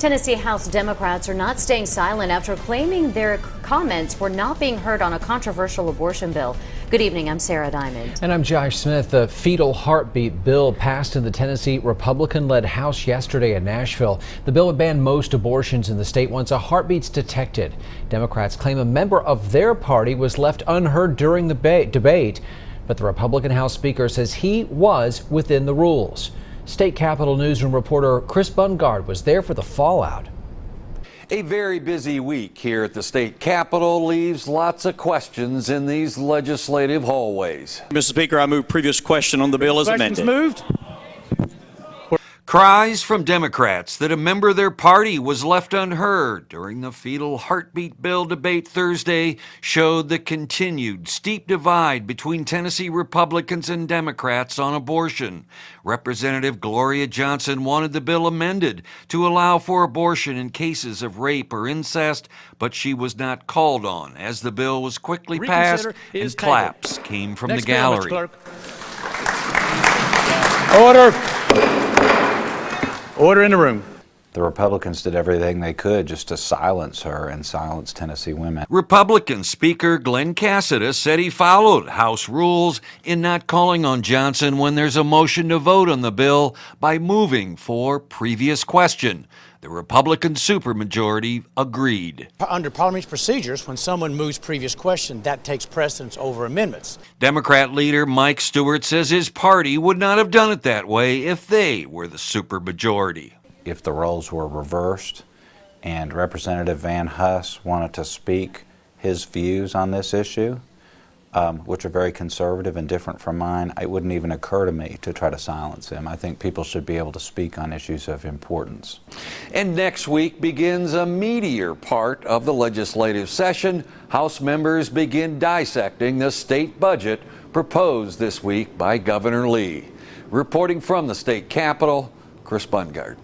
Tennessee House Democrats are not staying silent after claiming their comments were not being heard on a controversial abortion bill. Good evening, I'm Sarah Diamond. And I'm Josh Smith. The fetal heartbeat bill passed in the Tennessee Republican-led House yesterday in Nashville. The bill would ban most abortions in the state once a heartbeat's detected. Democrats claim a member of their party was left unheard during the debate, but the Republican House Speaker says he was within the rules. State Capitol Newsroom reporter Chris Bungard was there for the fallout. A very busy week here at the state capitol leaves lots of questions in these legislative hallways. Mr. Speaker, I move previous question on the bill as amended. Moved. Cries from Democrats that a member of their party was left unheard during the fetal heartbeat bill debate Thursday showed the continued steep divide between Tennessee Republicans and Democrats on abortion. Representative Gloria Johnson wanted the bill amended to allow for abortion in cases of rape or incest, but she was not called on as the bill was quickly passed and claps came from the gallery. Order. Order in the room. The Republicans did everything they could just to silence her and silence Tennessee women. Republican Speaker Glenn Cassidy said he followed House rules in not calling on Johnson when there's a motion to vote on the bill by moving for previous question. The Republican supermajority agreed. Under parliamentary procedures, when someone moves previous question, that takes precedence over amendments. Democrat leader Mike Stewart says his party would not have done it that way if they were the supermajority. If the roles were reversed and Representative Van Huss wanted to speak his views on this issue, which are very conservative and different from mine, it wouldn't even occur to me to try to silence him. I think people should be able to speak on issues of importance. And next week begins a meatier part of the legislative session. House members begin dissecting the state budget proposed this week by Governor Lee. Reporting from the state capitol, Chris Bungard.